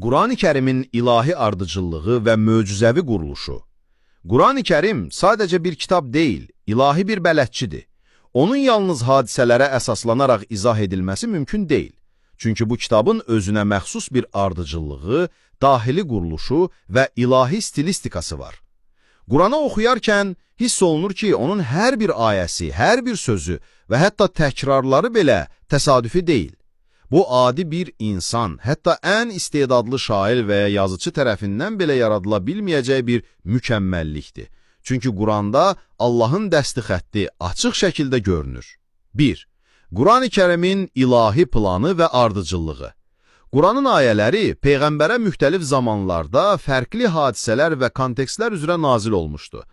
Qurani Kərimin ilahi ardıcıllığı və möcüzəvi quruluşu. Qurani Kərim sadəcə bir kitab deyil, ilahi bir bələdçidir. Onun yalnız hadisələrə əsaslanaraq izah edilməsi mümkün deyil. Çünki bu kitabın özünə məxsus bir ardıcıllığı, dahili quruluşu və ilahi stilistikası var. Quranı oxuyarkən hiss olunur ki, onun hər bir ayəsi, hər bir sözü və hətta təkrarları belə təsadüfi deyil. Bu, adi bir insan, hətta ən istedadlı şair və ya yazıcı tərəfindən belə yaradıla bilməyəcək bir mükəmməllikdir. Çünki Quranda Allahın dəsti xətti açıq şəkildə görünür. 1. Qurani Kərimin ilahi planı və ardıcıllığı. Quranın ayələri Peyğəmbərə müxtəlif zamanlarda fərqli hadisələr və kontekstlər üzrə nazil olmuşdu.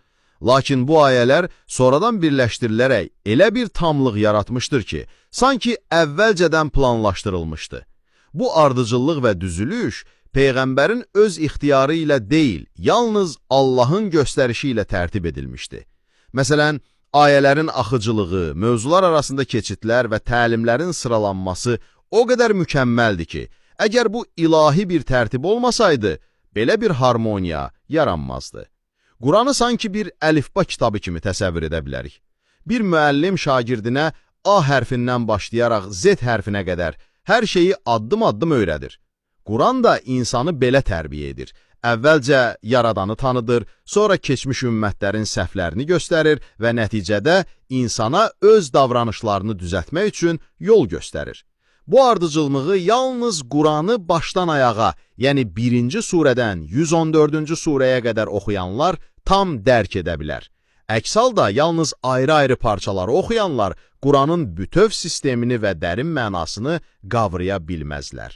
Lakin bu ayələr sonradan birləşdirilərək elə bir tamlıq yaratmışdır ki, sanki əvvəlcədən planlaşdırılmışdı. Bu ardıcıllıq və düzülüş Peyğəmbərin öz ixtiyarı ilə deyil, yalnız Allahın göstərişi ilə tərtib edilmişdi. Məsələn, ayələrin axıcılığı, mövzular arasında keçidlər və təlimlərin sıralanması o qədər mükəmməldir ki, əgər bu ilahi bir tərtib olmasaydı, belə bir harmoniya yaranmazdı. Quranı sanki bir əlifba kitabı kimi təsəvvür edə bilərik. Bir müəllim şagirdinə A hərfindən başlayaraq Z hərfinə qədər hər şeyi addım-addım öyrədir. Quran da insanı belə tərbiyə edir. Əvvəlcə yaradanı tanıdır, sonra keçmiş ümmətlərin səhvlərini göstərir və nəticədə insana öz davranışlarını düzəltmək üçün yol göstərir. Bu ardıcıllığı yalnız Quranı başdan ayağa, yəni 1-ci surədən 114-cü surəyə qədər oxuyanlar tam dərk edə bilər. Əks halda yalnız ayrı-ayrı parçaları oxuyanlar Quranın bütöv sistemini və dərin mənasını qavraya bilməzlər.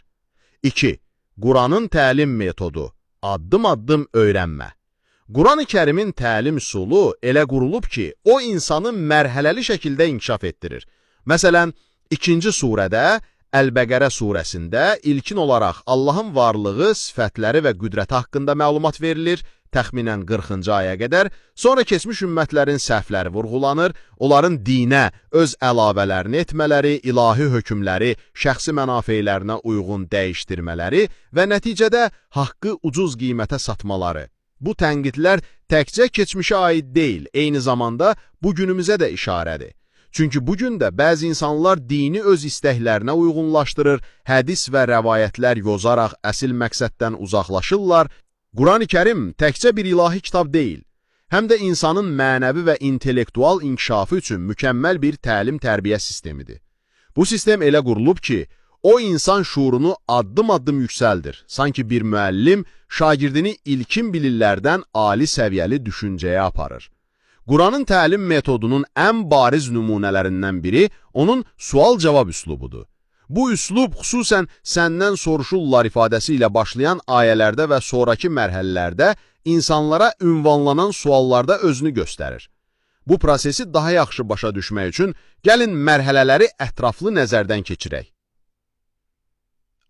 2. Quranın təlim metodu, addım-addım öyrənmə. Qurani Kərimin təlim üsulu elə qurulub ki, o insanı mərhələli şəkildə inkişaf etdirir. Məsələn, 2-ci surədə Əl-Bəqərə surəsində ilkin olaraq Allahın varlığı, sifətləri və qüdrəti haqqında məlumat verilir, təxminən 40-cı aya qədər, sonra keçmiş ümmətlərin səhvləri vurğulanır, onların dinə öz əlavələrini etmələri, ilahi hökmləri, şəxsi mənafeylərinə uyğun dəyişdirmələri və nəticədə haqqı ucuz qiymətə satmaları. Bu tənqidlər təkcə keçmişə aid deyil, eyni zamanda bugünümüzə də işarədir. Çünki bugün də bəzi insanlar dini öz istəklərinə uyğunlaşdırır, hədis və rəvayətlər yozaraq əsil məqsəddən uzaqlaşırlar. Qurani Kərim təkcə bir ilahi kitab deyil, həm də insanın mənəvi və intellektual inkişafı üçün mükəmməl bir təlim-tərbiyə sistemidir. Bu sistem elə qurulub ki, o insan şuurunu addım-addım yüksəldir. Sanki bir müəllim şagirdini ilkin bilirlərdən ali səviyyəli düşüncəyə aparır. Quranın təlim metodunun ən bariz nümunələrindən biri onun sual-cavab üslubudur. Bu üslub xüsusən səndən soruşurlar ifadəsi ilə başlayan ayələrdə və sonraki mərhələlərdə insanlara ünvanlanan suallarda özünü göstərir. Bu prosesi daha yaxşı başa düşmək üçün gəlin mərhələləri ətraflı nəzərdən keçirək.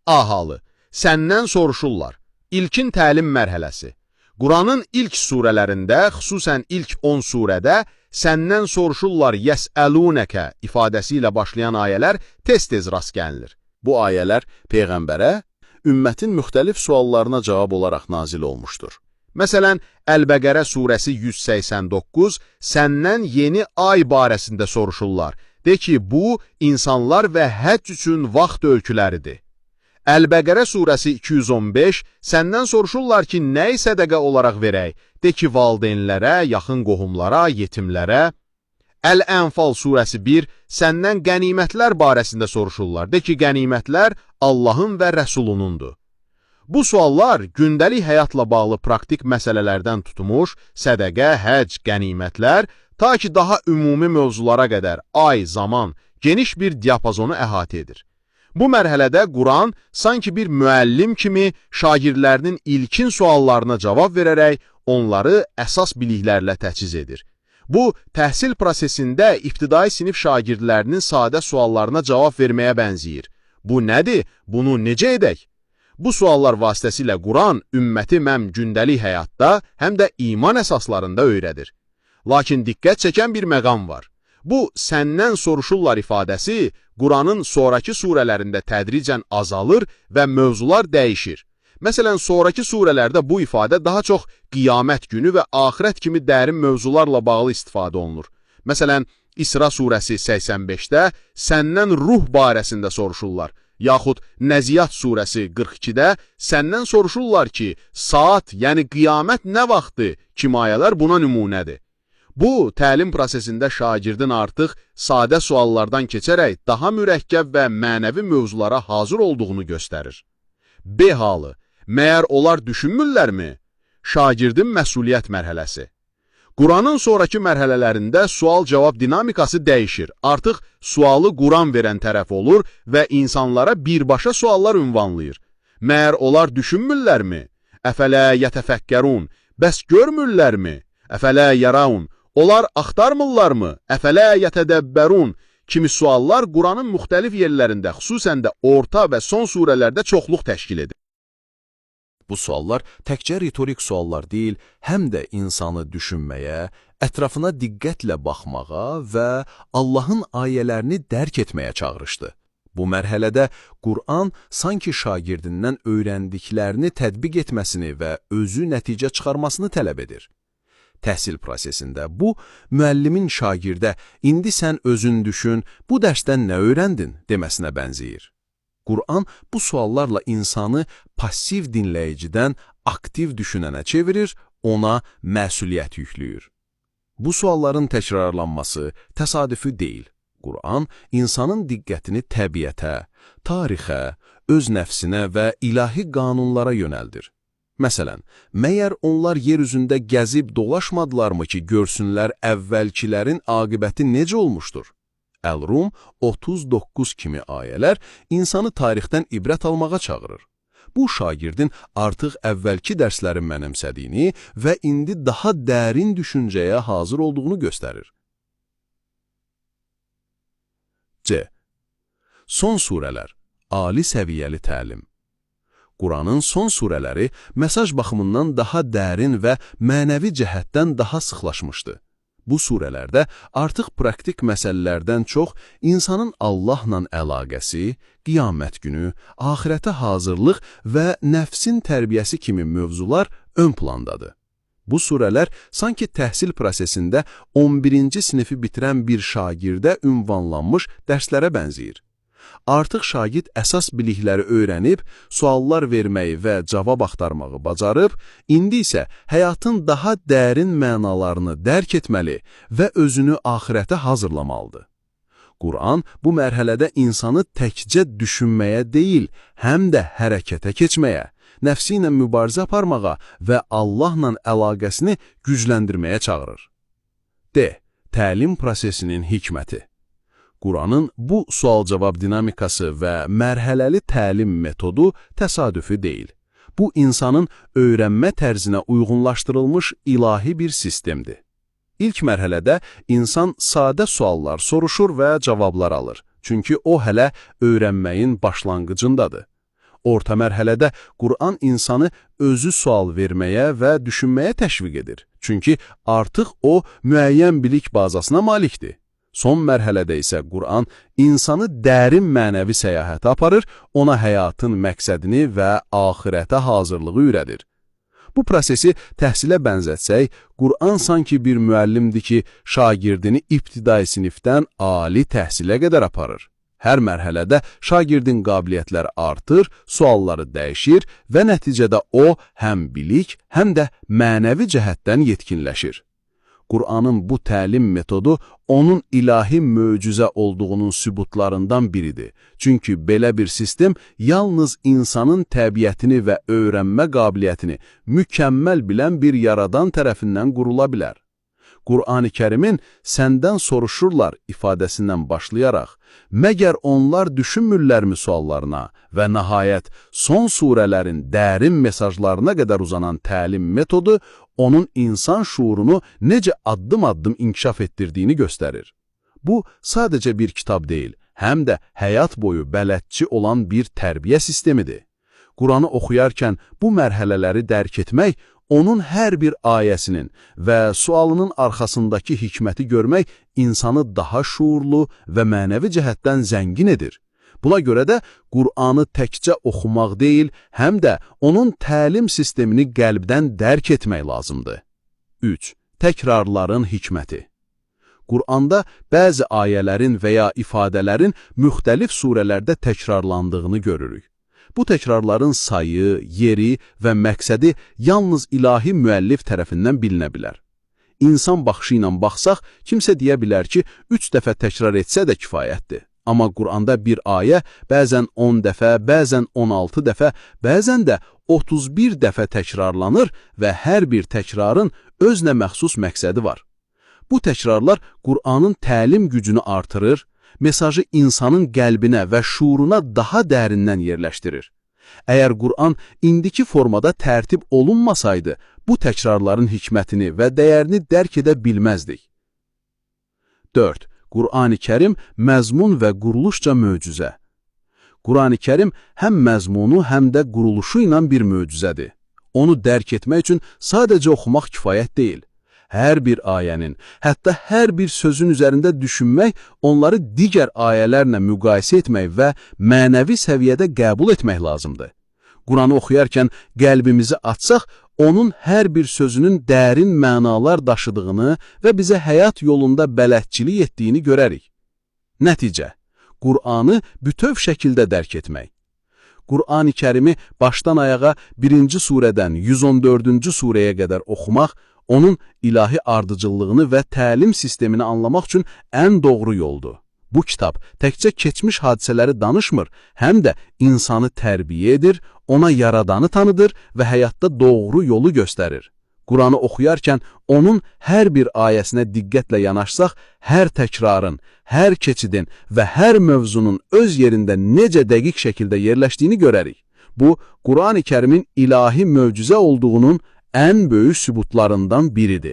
A halı, səndən soruşurlar. İlkin təlim mərhələsi. Quranın ilk surələrində, xüsusən ilk 10 surədə səndən soruşurlar yəsəlunəkə ifadəsi ilə başlayan ayələr tez-tez rast gəlinir. Bu ayələr Peyğəmbərə ümmətin müxtəlif suallarına cavab olaraq nazil olmuşdur. Məsələn, Əl-Bəqərə surəsi 189 səndən yeni ay barəsində soruşurlar. De ki, bu, insanlar və həcc üçün vaxt ölçüləridir. Əl-Bəqərə surəsi 215 səndən soruşurlar ki, nəyi sədəqə olaraq verək? De ki, valideynlərə, yaxın qohumlara, yetimlərə. Əl-Ənfal surəsi 1 səndən qənimətlər barəsində soruşurlar. De ki, qənimətlər Allahın və Rəsulunundur. Bu suallar gündəlik həyatla bağlı praktik məsələlərdən tutmuş, sədəqə, həcc, qənimətlər, ta ki, daha ümumi mövzulara qədər ay, zaman, geniş bir diapazonu əhatə edir. Bu mərhələdə Quran sanki bir müəllim kimi şagirdlərinin ilkin suallarına cavab verərək onları əsas biliklərlə təchiz edir. Bu, təhsil prosesində ibtidai sinif şagirdlərinin sadə suallarına cavab verməyə bənzəyir. Bu nədir? Bunu necə edək? Bu suallar vasitəsilə Quran ümməti həm gündəlik həyatda, həm də iman əsaslarında öyrədir. Lakin diqqət çəkən bir məqam var. Bu, səndən soruşurlar ifadəsi Quranın sonraki surələrində tədricən azalır və mövzular dəyişir. Məsələn, sonraki surələrdə bu ifadə daha çox qiyamət günü və axirət kimi dərin mövzularla bağlı istifadə olunur. Məsələn, İsra surəsi 85-də səndən ruh barəsində soruşurlar, yaxud Nəziyyat surəsi 42-də səndən soruşurlar ki, saat, yəni qiyamət nə vaxtı kimi ayələr buna nümunədir. Bu, təlim prosesində şagirdin artıq sadə suallardan keçərək daha mürəkkəb və mənəvi mövzulara hazır olduğunu göstərir. B halı, məyər onlar düşünmürlərmi? Şagirdin məsuliyyət mərhələsi. Quranın sonraki mərhələlərində sual-cavab dinamikası dəyişir. Artıq sualı Quran verən tərəf olur və insanlara birbaşa suallar ünvanlayır. Məyər onlar düşünmürlərmi? Əfələ yətəfəkkərun, bəs görmürlərmi? Əfələ yaraun, onlar axtarmırlarmı? Əfələ yətədəbbərun kimi suallar Quranın müxtəlif yerlərində, xüsusən də orta və son surələrdə çoxluq təşkil edir. Bu suallar təkcə ritorik suallar deyil, həm də insanı düşünməyə, ətrafına diqqətlə baxmağa və Allahın ayələrini dərk etməyə çağırışdı. Bu mərhələdə Quran sanki şagirdindən öyrəndiklərini tətbiq etməsini və özü nəticə çıxarmasını tələb edir. Təhsil prosesində bu, müəllimin şagirdə, indi sən özün düşün, bu dərsdən nə öyrəndin deməsinə bənzəyir. Quran bu suallarla insanı passiv dinləyicidən aktiv düşünənə çevirir, ona məsuliyyət yüklüyür. Bu sualların təkrarlanması təsadüfi deyil. Quran insanın diqqətini təbiətə, tarixə, öz nəfsinə və ilahi qanunlara yönəldir. Məsələn, məyər onlar yer üzündə gəzib dolaşmadılarmı ki, görsünlər əvvəlkilərin aqibəti necə olmuşdur? Əl-Rum 39 kimi ayələr insanı tarixdən ibrət almağa çağırır. Bu, şagirdin artıq əvvəlki dərslərin mənimsədiyini və indi daha dərin düşüncəyə hazır olduğunu göstərir. C. Son surələr, ali səviyyəli təlim. Quranın son surələri mesaj baxımından daha dərin və mənəvi cəhətdən daha sıxlaşmışdı. Bu surələrdə artıq praktik məsələlərdən çox insanın Allahla əlaqəsi, qiyamət günü, axirətə hazırlıq və nəfsin tərbiyəsi kimi mövzular ön plandadır. Bu surələr sanki təhsil prosesində 11-ci sinifi bitirən bir şagirdə ünvanlanmış dərslərə bənzəyir. Artıq şagird əsas bilikləri öyrənib, suallar verməyi və cavab axtarmağı bacarıb, indi isə həyatın daha dərin mənalarını dərk etməli və özünü axirətə hazırlamalıdır. Quran bu mərhələdə insanı təkcə düşünməyə deyil, həm də hərəkətə keçməyə, nəfsi ilə mübarizə aparmağa və Allahla əlaqəsini gücləndirməyə çağırır. D. Təlim prosesinin hikməti. Quranın bu sual-cavab dinamikası və mərhələli təlim metodu təsadüfi deyil. Bu, insanın öyrənmə tərzinə uyğunlaşdırılmış ilahi bir sistemdir. İlk mərhələdə insan sadə suallar soruşur və cavablar alır, çünki o hələ öyrənməyin başlanğıcındadır. Orta mərhələdə Quran insanı özü sual verməyə və düşünməyə təşviq edir, çünki artıq o müəyyən bilik bazasına malikdir. Son mərhələdə isə Quran insanı dərin mənəvi səyahətə aparır, ona həyatın məqsədini və axirətə hazırlığı öyrədir. Bu prosesi təhsilə bənzətsək, Quran sanki bir müəllimdir ki, şagirdini ibtidai sinifdən ali təhsilə qədər aparır. Hər mərhələdə şagirdin qabiliyyətləri artır, sualları dəyişir və nəticədə o həm bilik, həm də mənəvi cəhətdən yetkinləşir. Quranın bu təlim metodu onun ilahi möcüzə olduğunun sübutlarından biridir. Çünki belə bir sistem yalnız insanın təbiətini və öyrənmə qabiliyyətini mükəmməl bilən bir yaradan tərəfindən qurula bilər. Qur'an-ı Kərimin səndən soruşurlar ifadəsindən başlayaraq, məgər onlar düşünmürlərmi suallarına və nəhayət son surələrin dərin mesajlarına qədər uzanan təlim metodu onun insan şuurunu necə addım-addım inkişaf etdirdiyini göstərir. Bu, sadəcə bir kitab deyil, həm də həyat boyu bələdçi olan bir tərbiyə sistemidir. Quranı oxuyarkən bu mərhələləri dərk etmək, onun hər bir ayəsinin və sualının arxasındakı hikməti görmək insanı daha şuurlu və mənəvi cəhətdən zəngin edir. Buna görə də Qur'anı təkcə oxumaq deyil, həm də onun təlim sistemini qəlbdən dərk etmək lazımdır. 3. Təkrarların hikməti. Qur'anda bəzi ayələrin və ya ifadələrin müxtəlif surələrdə təkrarlandığını görürük. Bu təkrarların sayı, yeri və məqsədi yalnız ilahi müəllif tərəfindən bilinə bilər. İnsan baxışı ilə baxsaq, kimsə deyə bilər ki, 3 dəfə təkrar etsə də kifayətdir. Amma Qur'anda bir ayə bəzən 10 dəfə, bəzən 16 dəfə, bəzən də 31 dəfə təkrarlanır və hər bir təkrarın özünə məxsus məqsədi var. Bu təkrarlar Qur'anın təlim gücünü artırır, mesajı insanın qəlbinə və şuuruna daha dərindən yerləşdirir. Əgər Qur'an indiki formada tərtib olunmasaydı, bu təkrarların hikmətini və dəyərini dərk edə bilməzdik. 4. Qur'an-ı Kərim məzmun və quruluşca möcüzə. Qur'an-ı Kərim həm məzmunu, həm də quruluşu ilə bir möcüzədir. Onu dərk etmək üçün sadəcə oxumaq kifayət deyil. Hər bir ayənin, hətta hər bir sözün üzərində düşünmək, onları digər ayələrlə müqayisə etmək və mənəvi səviyyədə qəbul etmək lazımdır. Qur'anı oxuyarkən qəlbimizi açsaq, onun hər bir sözünün dərin mənalar daşıdığını və bizə həyat yolunda bələdçilik etdiyini görərik. Nəticə, Qur'anı bütöv şəkildə dərk etmək. Qur'an-ı Kərimi başdan ayağa 1-ci surədən 114-cü surəyə qədər oxumaq, onun ilahi ardıcıllığını və təlim sistemini anlamaq üçün ən doğru yoldur. Bu kitab təkcə keçmiş hadisələri danışmır, həm də insanı tərbiyə edir, ona yaradanı tanıdır və həyatda doğru yolu göstərir. Qur'anı oxuyarkən onun hər bir ayəsinə diqqətlə yanaşsaq, hər təkrarın, hər keçidin və hər mövzunun öz yerində necə dəqiq şəkildə yerləşdiyini görərik. Bu, Qur'an-ı Kərimin ilahi möcüzə olduğunun ən böyük sübutlarından biridir.